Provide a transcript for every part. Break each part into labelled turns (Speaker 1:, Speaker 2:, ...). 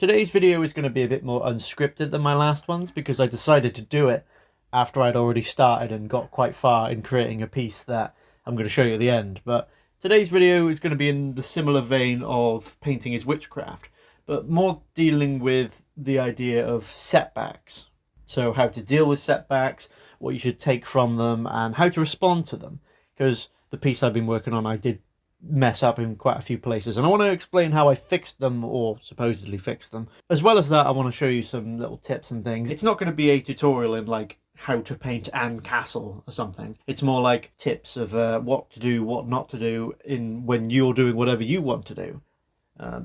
Speaker 1: Today's video is going to be a bit more unscripted than my last ones because I decided to do it after I'd already started and got quite far in creating a piece that I'm going to show you at the end. But today's video is going to be in the similar vein of Painting is Witchcraft, but more dealing with the idea of setbacks. So how to deal with setbacks, what you should take from them, and how to respond to them. Because the piece I've been working on, I did mess up in quite a few places, and I want to explain how I fixed them, or supposedly fixed them. As well as that, I want to show you some little tips and things. It's not going to be a tutorial in like how to paint an castle or something. It's more like tips of what to do, what not to do in when you're doing whatever you want to do.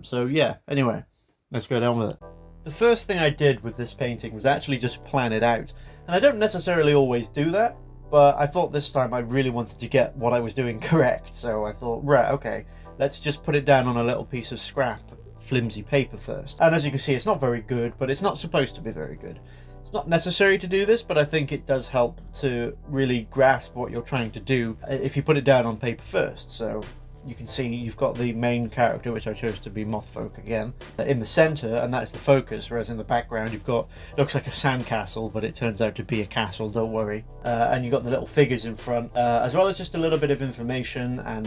Speaker 1: So yeah, anyway, let's go down with it. The first thing I did with this painting was actually just plan it out, and I don't necessarily always do that, but I thought this time I really wanted to get what I was doing correct, so I thought, right, okay, let's just put it down on a little piece of scrap, flimsy paper first. And as you can see, it's not very good, but it's not supposed to be very good. It's not necessary to do this, but I think it does help to really grasp what you're trying to do if you put it down on paper first. So you can see you've got the main character, which I chose to be Mothfolk again, in the center, and that is the focus, whereas in the background you've got, looks like a sandcastle, but it turns out to be a castle, don't worry. And you've got the little figures in front, as well as just a little bit of information and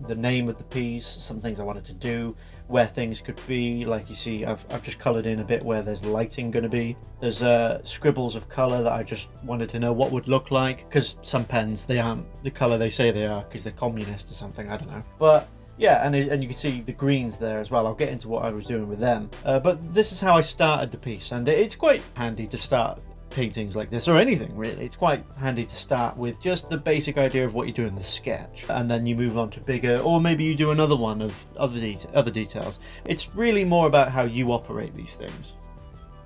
Speaker 1: the name of the piece, some things I wanted to do, where things could be. Like you see, I've just coloured in a bit where there's lighting going to be. There's scribbles of colour that I just wanted to know what would look like, because some pens, they aren't the colour they say they are because they're communist or something, I don't know. But yeah, and you can see the greens there as well. I'll get into what I was doing with them. But this is how I started the piece, and it's quite handy to start paintings like this, or anything really. It's quite handy to start with just the basic idea of what you do in the sketch, and then you move on to bigger, or maybe you do another one of other details. It's really more about how you operate these things.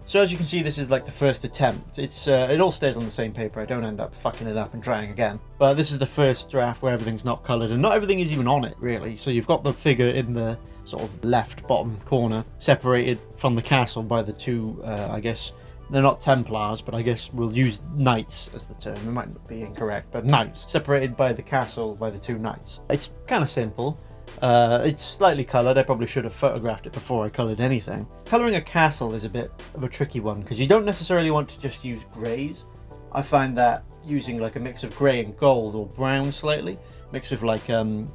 Speaker 1: So as you can see, this is like the first attempt. It all stays on the same paper. I don't end up fucking it up and trying again. But this is the first draft where everything's not coloured, and not everything is even on it really. So you've got the figure in the sort of left bottom corner, separated from the castle by the two, I guess, they're not Templars, but I guess we'll use knights as the term. It might not be incorrect, but knights, separated by the castle by the two knights. It's kind of simple. It's slightly coloured. I probably should have photographed it before I coloured anything. Colouring a castle is a bit of a tricky one, because you don't necessarily want to just use greys. I find that using like a mix of grey and gold, or brown slightly, mix of like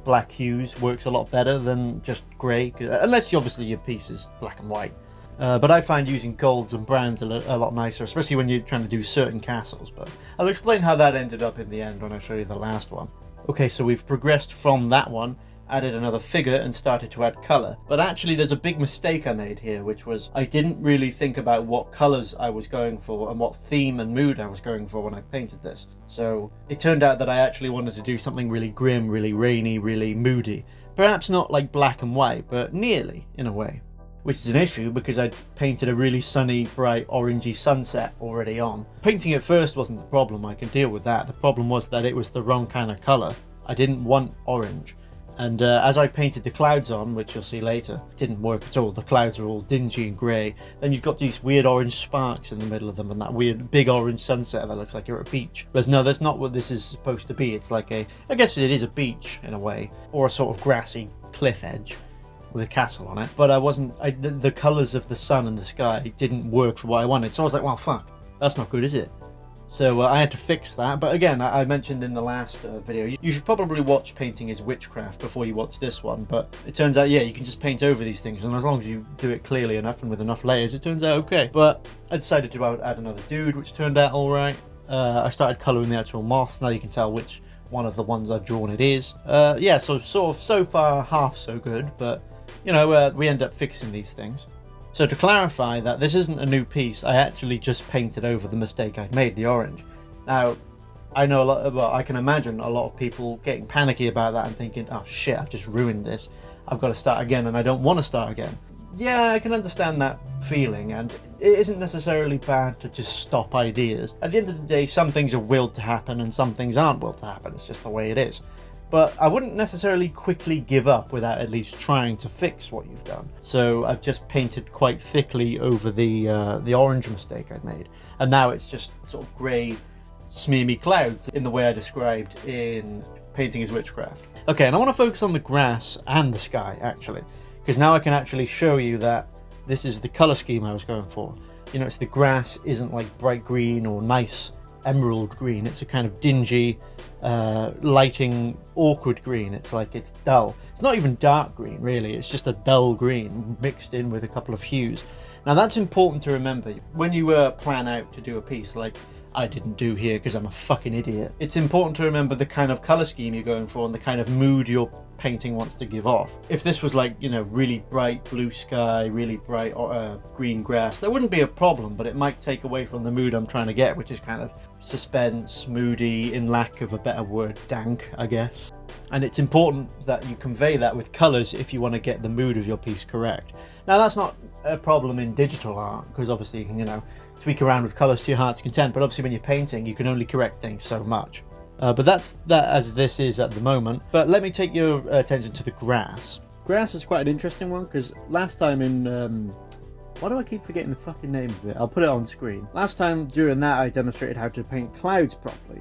Speaker 1: black hues, works a lot better than just grey, unless obviously your piece is black and white. But I find using golds and browns a lot nicer, especially when you're trying to do certain castles. But I'll explain how that ended up in the end when I show you the last one. Okay, so we've progressed from that one, added another figure and started to add colour. But actually there's a big mistake I made here, which was I didn't really think about what colours I was going for and what theme and mood I was going for when I painted this. So it turned out that I actually wanted to do something really grim, really rainy, really moody. Perhaps not like black and white, but nearly, in a way. Which is an issue because I'd painted a really sunny, bright, orangey sunset already on. Painting it first wasn't the problem, I can deal with that. The problem was that it was the wrong kind of colour. I didn't want orange. And as I painted the clouds on, which you'll see later, it didn't work at all. The clouds are all dingy and grey. Then you've got these weird orange sparks in the middle of them, and that weird big orange sunset that looks like you're at a beach. Whereas no, that's not what this is supposed to be. It's like I guess it is a beach in a way, or a sort of grassy cliff edge with a castle on it, but the colours of the sun and the sky didn't work for what I wanted, so I was like, well, fuck, that's not good, is it? So I had to fix that. But again, I mentioned in the last video, you should probably watch Painting is Witchcraft before you watch this one, but it turns out, yeah, you can just paint over these things, and as long as you do it clearly enough and with enough layers, it turns out okay. But I decided to add another dude, which turned out alright. I started colouring the actual moth. Now you can tell which one of the ones I've drawn it is. Yeah, so so far half so good, but you know, we end up fixing these things. So to clarify that this isn't a new piece, I actually just painted over the mistake I'd made, the orange. Now, I know I can imagine a lot of people getting panicky about that and thinking, oh shit, I've just ruined this. I've got to start again, and I don't want to start again. Yeah, I can understand that feeling, and it isn't necessarily bad to just stop ideas. At the end of the day, some things are willed to happen and some things aren't willed to happen. It's just the way it is. But I wouldn't necessarily quickly give up without at least trying to fix what you've done. So I've just painted quite thickly over the orange mistake I'd made. And now it's just sort of grey, smeary clouds in the way I described in Painting is Witchcraft. Okay, and I want to focus on the grass and the sky, actually. Because now I can actually show you that this is the color scheme I was going for. You notice the grass isn't like bright green or nice emerald green. It's a kind of dingy, lighting, awkward green. It's like it's dull. It's not even dark green, really. It's just a dull green mixed in with a couple of hues. Now that's important to remember when you plan out to do a piece like I didn't do here because I'm a fucking idiot. It's important to remember the kind of color scheme you're going for and the kind of mood your painting wants to give off. If this was like, you know, really bright blue sky, really bright green grass, that wouldn't be a problem, but it might take away from the mood I'm trying to get, which is kind of suspense, moody, in lack of a better word, dank, I guess. And it's important that you convey that with colors if you want to get the mood of your piece correct. Now that's not a problem in digital art, because obviously you can, you know, tweak around with colors to your heart's content, but obviously when you're painting you can only correct things so much. But that's that as this is at the moment. But let me take your attention to the grass. Grass is quite an interesting one, because last time in why do I keep forgetting the fucking name of it? I'll put it on screen. Last time during that I demonstrated how to paint clouds properly,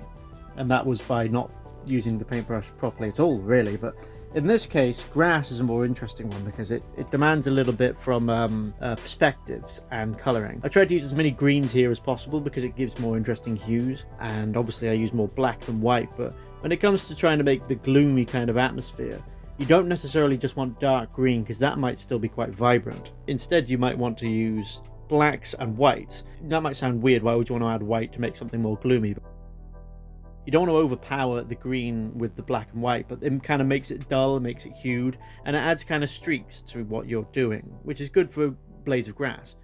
Speaker 1: and that was by not using the paintbrush properly at all, really. But in this case, grass is a more interesting one because it demands a little bit from perspectives and colouring. I tried to use as many greens here as possible because it gives more interesting hues, and obviously I use more black than white, but when it comes to trying to make the gloomy kind of atmosphere, you don't necessarily just want dark green because that might still be quite vibrant. Instead, you might want to use blacks and whites. That might sound weird, why would you want to add white to make something more gloomy? You don't want to overpower the green with the black and white, but it kind of makes it dull, makes it hued, and it adds kind of streaks to what you're doing, which is good for blades of grass.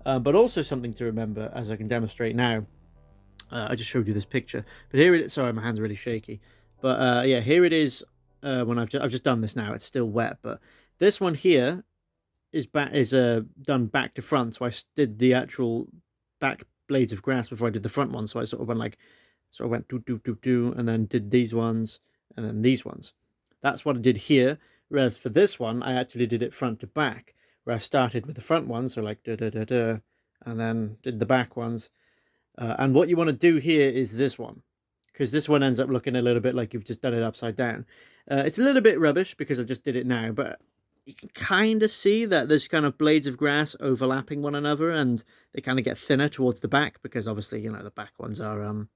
Speaker 1: But also something to remember, as I can demonstrate now. I just showed you this picture, but here it is. Sorry, my hand's really shaky. But yeah, here it is. When I've just done this now, it's still wet, but this one here is done back to front. So I did the actual back blades of grass before I did the front one. So I sort of went like. So I went do, and then did these ones, and then these ones. That's what I did here. Whereas for this one, I actually did it front to back, where I started with the front ones, so like and then did the back ones. And what you want to do here is this one, because this one ends up looking a little bit like you've just done it upside down. It's a little bit rubbish because I just did it now, but you can kind of see that there's kind of blades of grass overlapping one another, and they kind of get thinner towards the back because obviously, you know, the back ones are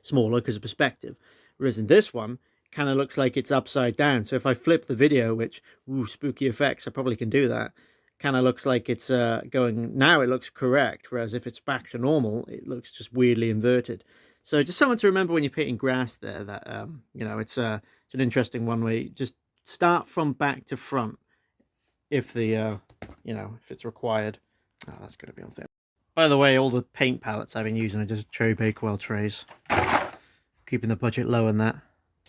Speaker 1: smaller because of perspective, whereas in this one kind of looks like it's upside down. So if I flip the video, which spooky effects, I probably can do that, kind of looks like it's going, now it looks correct, whereas if it's back to normal it looks just weirdly inverted. So just something to remember when you're painting grass there, that you know, it's an interesting one where you just start from back to front if the you know, if it's required. Oh, that's going to be unfair. By the way, all the paint palettes I've been using are just Cherry Bakewell trays. Keeping the budget low on that.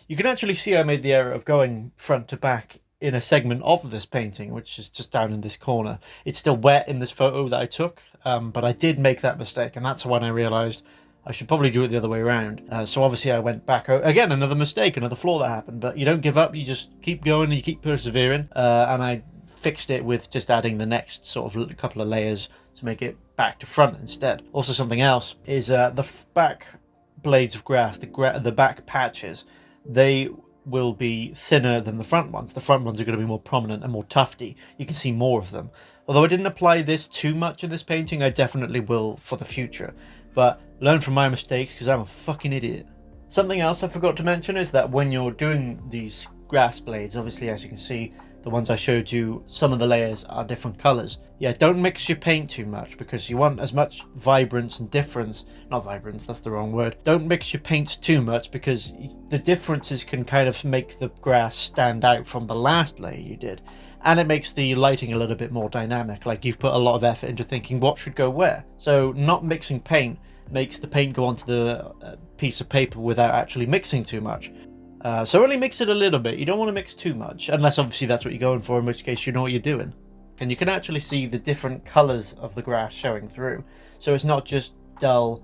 Speaker 1: You can actually see I made the error of going front to back in a segment of this painting, which is just down in this corner. It's still wet in this photo that I took, but I did make that mistake, and that's when I realised I should probably do it the other way around. So obviously I went back. Again, another mistake, another flaw that happened, but you don't give up, you just keep going and you keep persevering. And I fixed it with just adding the next sort of couple of layers to make it back to front instead. Also, something else is the back blades of grass, the back patches, they will be thinner than the front ones. The front ones are going to be more prominent and more tufty. You can see more of them. Although I didn't apply this too much in this painting, I definitely will for the future. But learn from my mistakes because I'm a fucking idiot. Something else I forgot to mention is that when you're doing these grass blades, obviously as you can see, the ones I showed you, some of the layers are different colours. Yeah, don't mix your paint too much because you want as much vibrance and difference. Not vibrance, that's the wrong word. Don't mix your paints too much because the differences can kind of make the grass stand out from the last layer you did. And it makes the lighting a little bit more dynamic, like you've put a lot of effort into thinking what should go where. So not mixing paint makes the paint go onto the piece of paper without actually mixing too much. So only mix it a little bit. You don't want to mix too much, unless obviously that's what you're going for, in which case you know what you're doing. And you can actually see the different colours of the grass showing through. So it's not just dull,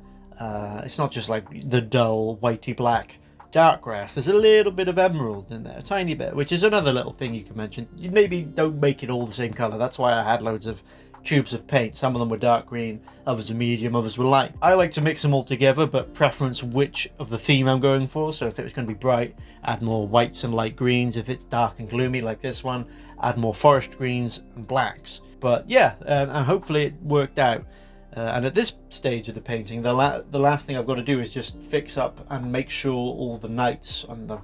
Speaker 1: it's not just like the dull, whitey black, dark grass. There's a little bit of emerald in there, a tiny bit, which is another little thing you can mention. You maybe don't make it all the same colour. That's why I had loads of tubes of paint. Some of them were dark green, others were medium, others were light. I like to mix them all together, but preference which of the theme I'm going for. So if it was going to be bright, add more whites and light greens. If it's dark and gloomy like this one, add more forest greens and blacks. But yeah, and hopefully it worked out. And at this stage of the painting, the last thing I've got to do is just fix up and make sure all the knights and the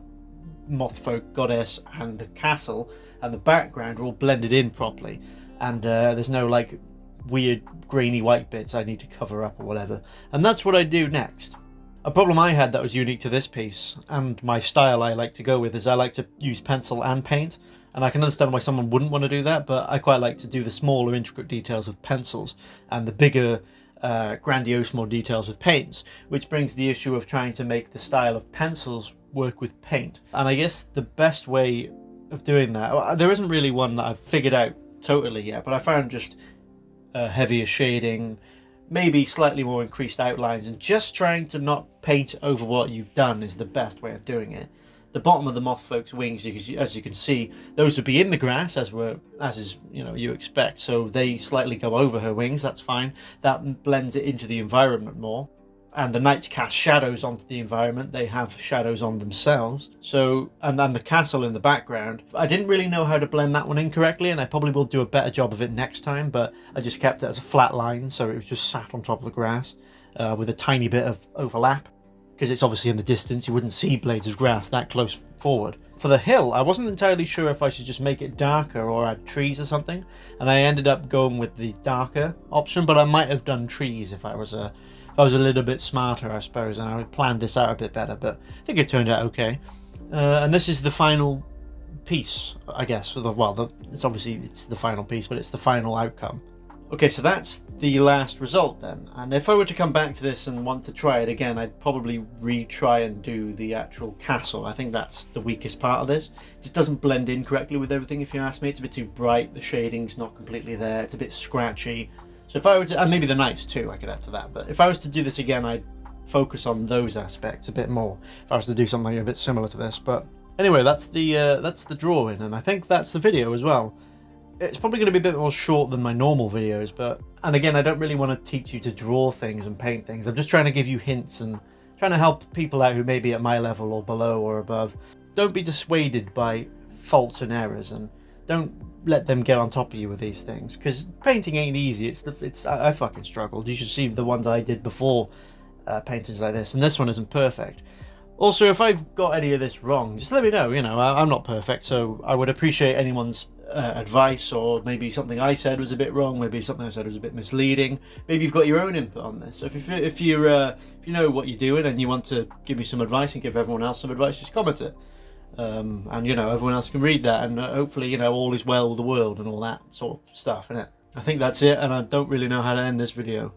Speaker 1: mothfolk goddess and the castle and the background are all blended in properly, and there's no like weird grainy white bits I need to cover up or whatever. And that's what I do next. A problem I had that was unique to this piece, and my style I like to go with, is I like to use pencil and paint. And I can understand why someone wouldn't want to do that, but I quite like to do the smaller intricate details with pencils and the bigger grandiose more details with paints, which brings the issue of trying to make the style of pencils work with paint. And I guess the best way of doing that, there isn't really one that I've figured out totally yet, but I found just heavier shading, maybe slightly more increased outlines, and just trying to not paint over what you've done is the best way of doing it. The bottom of the mothfolk's wings, as you can see, those would be in the grass, as is you expect. So they slightly go over her wings. That's fine. That blends it into the environment more. And the knights cast shadows onto the environment. They have shadows on themselves. So, and then the castle in the background. I didn't really know how to blend that one in correctly, and I probably will do a better job of it next time. But I just kept it as a flat line, so it was just sat on top of the grass with a tiny bit of overlap. Because it's obviously in the distance, you wouldn't see blades of grass that close forward. For the hill, I wasn't entirely sure if I should just make it darker or add trees or something, and I ended up going with the darker option, but I might have done trees if I was a little bit smarter, I suppose, and I would planned this out a bit better, but I think it turned out okay. And this is the final piece, I guess. It's the final piece, but it's the final outcome. Okay, so that's the last result then, and if I were to come back to this and want to try it again, I'd probably retry and do the actual castle. I think that's the weakest part of this. It just doesn't blend in correctly with everything, if you ask me. It's a bit too bright, the shading's not completely there, it's a bit scratchy. So if I were to, and maybe the knights too, I could add to that, but if I was to do this again, I'd focus on those aspects a bit more, if I was to do something a bit similar to this. But anyway, that's the drawing, and I think that's the video as well. It's probably going to be a bit more short than my normal videos, and again, I don't really want to teach you to draw things and paint things. I'm just trying to give you hints and trying to help people out who may be at my level or below or above. Don't be dissuaded by faults and errors, and don't let them get on top of you with these things, because painting ain't easy. I fucking struggled. You should see the ones I did before paintings like this, and this one isn't perfect. Also, if I've got any of this wrong, just let me know. I'm not perfect, so I would appreciate anyone's advice, or maybe something I said was a bit wrong, maybe something I said was a bit misleading. Maybe you've got your own input on this. So if you know what you're doing and you want to give me some advice and give everyone else some advice, just comment it. And everyone else can read that, and hopefully all is well with the world and all that sort of stuff, innit? I think that's it, and I don't really know how to end this video.